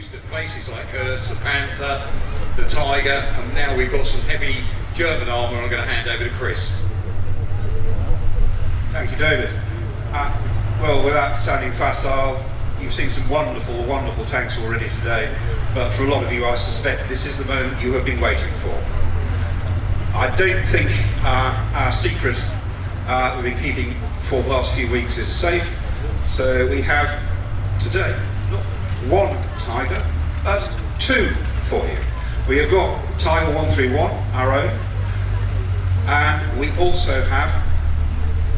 used at places like Hurst, the Panther, the Tiger, and now we've got some heavy German armour. I'm going to hand over to Chris. Thank you, David. Well, without sounding facile, you've seen some wonderful, wonderful tanks already today, but for a lot of you, I suspect this is the moment you have been waiting for. I don't think our secret we've been keeping for the last few weeks is safe, so we have today not one Tiger, but two for you. We have got Tiger 131, our own, and we also have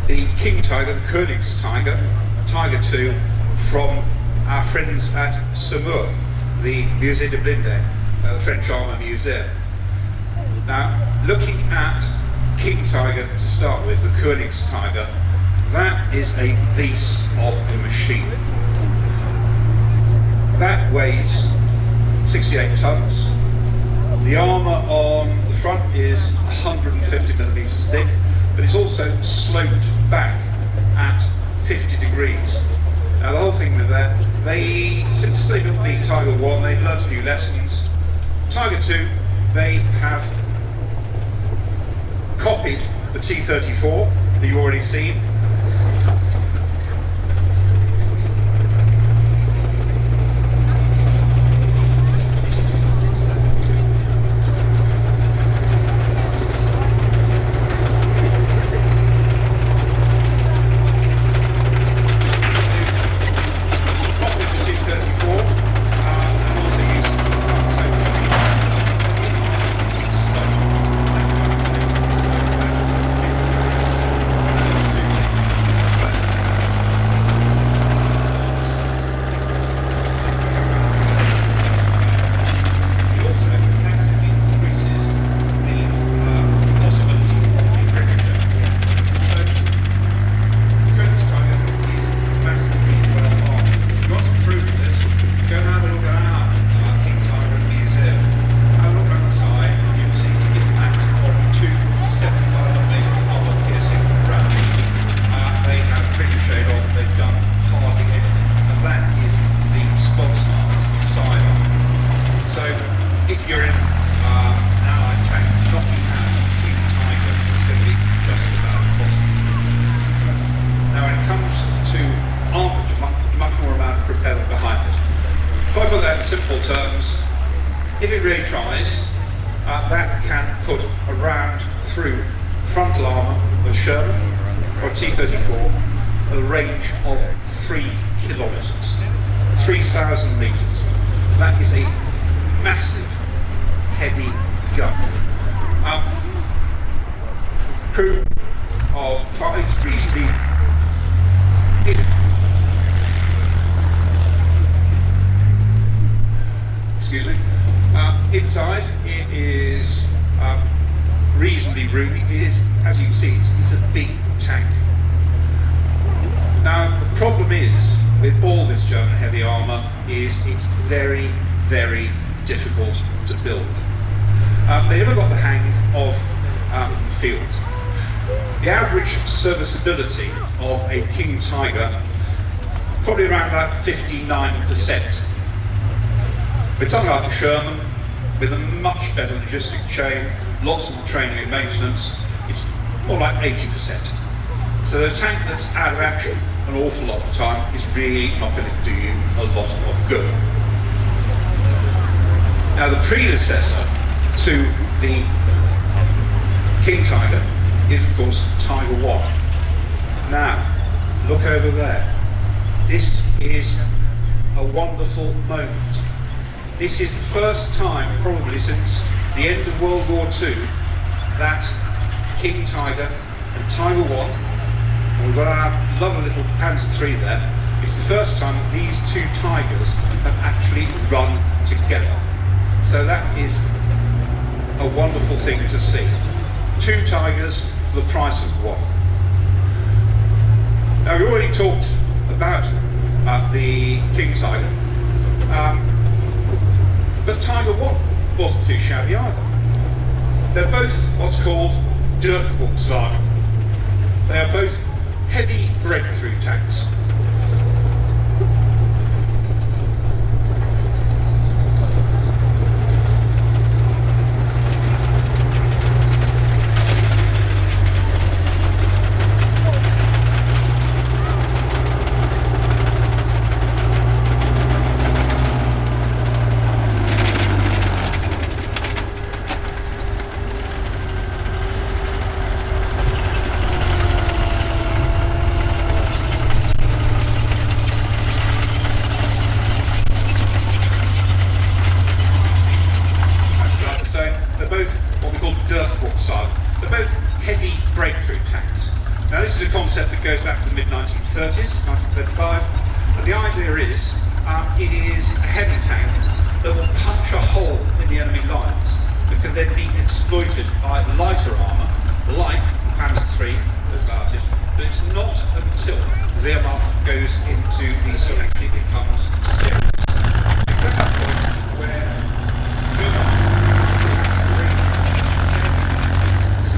the King Tiger, the Königs Tiger, Tiger 2, from our friends at Saumur, the Musée de Blinde, the French Armour Museum. Now, looking at King Tiger to start with, the Königs Tiger, that is a beast of a machine. That weighs 68 tons. The armour on the front is 150 millimetres thick, but it's also sloped back at 50 degrees. Now the whole thing with that, since they built the Tiger 1, they've learned a few lessons. Tiger 2, they have copied the T-34 that you've already seen. Simple terms, if it really tries, that can put a round through frontal armour of Sherman or T-34 at a range of 3 kilometres, 3,000 metres. That is a massive, heavy gun. Crew of 5 reasonably inside it is reasonably roomy. It is, as you can see, it's a big tank. Now the problem is with all this German heavy armour is it's very, very difficult to build. They never got the hang of the field. The average serviceability of a King Tiger probably around about 59%. With something like a Sherman, with a much better logistic chain, lots of training and maintenance, it's more like 80%. So the tank that's out of action an awful lot of the time is really not going to do you a lot of good. Now the predecessor to the King Tiger is of course Tiger 1. Now, look over there. This is a wonderful moment. This is the first time, probably since the end of World War II, that King Tiger and Tiger 1, and we've got our lovely little Panzer III there, it's the first time that these two Tigers have actually run together. So that is a wonderful thing to see. 2 Tigers for the price of 1. Now we already talked about the King Tiger. But Tiger 1 wasn't too shabby either. They're both what's called Durchbruchswagen. They are both heavy breakthrough tanks. can then be exploited by lighter armour, like Panzer III about it, but it's not until the Wehrmacht goes into the sort of actually becomes serious. It's at that point where German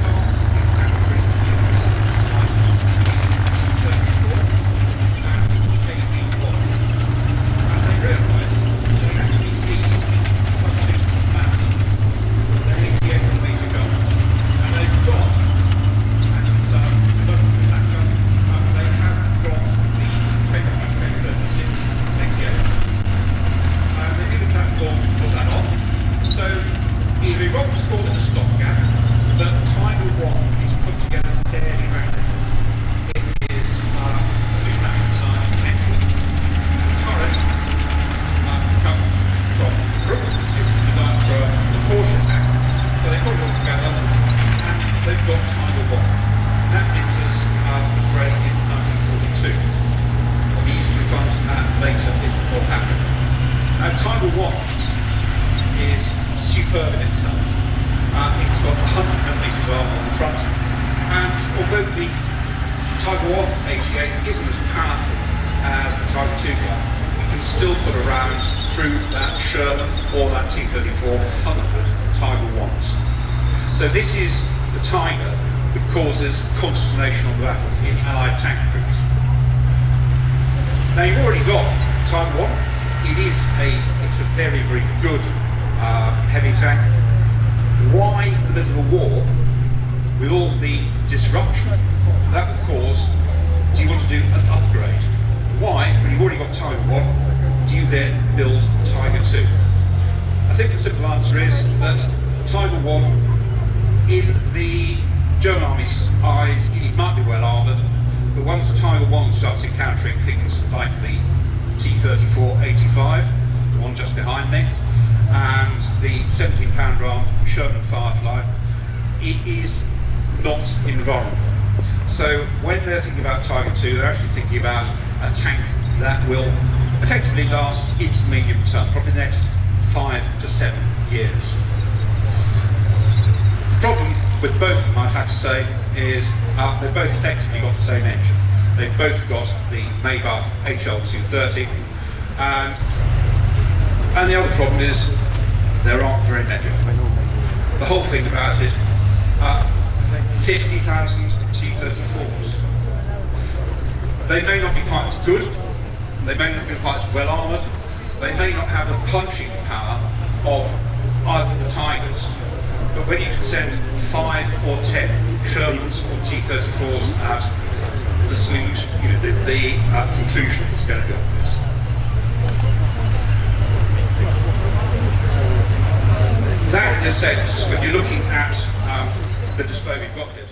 starts encountering things like T-34 and KV-1, and they realise they actually need something that their 88mm gun, and they've got, and it's local with that gun, they have got the K36 88mm, and they need a platform to put that on. So either Robert's called it a stopgap, but Tiger 1 is put together fairly rapidly. It is a mishmash design potential. The turret comes from Brook. It's designed for a Porsche attack, but they put it all together and they've got Tiger 1. That enters the fray in 1942. The Eastern Front later it will happen. Now Tiger 1 is superb in itself. It's got 100mm armor on the front, and although the Tiger 1 88 isn't as powerful as the Tiger 2 gun, you can still put a round through that Sherman or that T-34 100 Tiger 1s. So this is the Tiger that causes consternation on the battlefield in Allied tank crews. Now you've already got Tiger 1. It's a very, very good heavy tank. Why in the middle of a war, with all the disruption that would cause, do you want to do an upgrade? Why, when you've already got Tiger 1, do you then build Tiger 2? I think the simple answer is that Tiger 1, in the German Army's eyes, it might be well armoured, but once the Tiger 1 starts encountering things like the T-34-85, the one just behind me, and the 17-pound round Sherman Firefly, it is not invulnerable. So when they're thinking about Tiger 2, they're actually thinking about a tank that will effectively last into the medium term, probably the next 5 to 7 years. The problem with both of them, I'd have to say, is they've both effectively got the same engine. They've both got the Maybach HL230, and the other problem is there aren't very many. The whole thing about it, 50,000 T-34s. They may not be quite as good, they may not be quite as well armoured, they may not have the punching power of either the Tigers, but when you can send 5 or 10 Shermans or T-34s out, the solution, the conclusion is going to be obvious. That, in a sense, when you're looking at the display we've got here.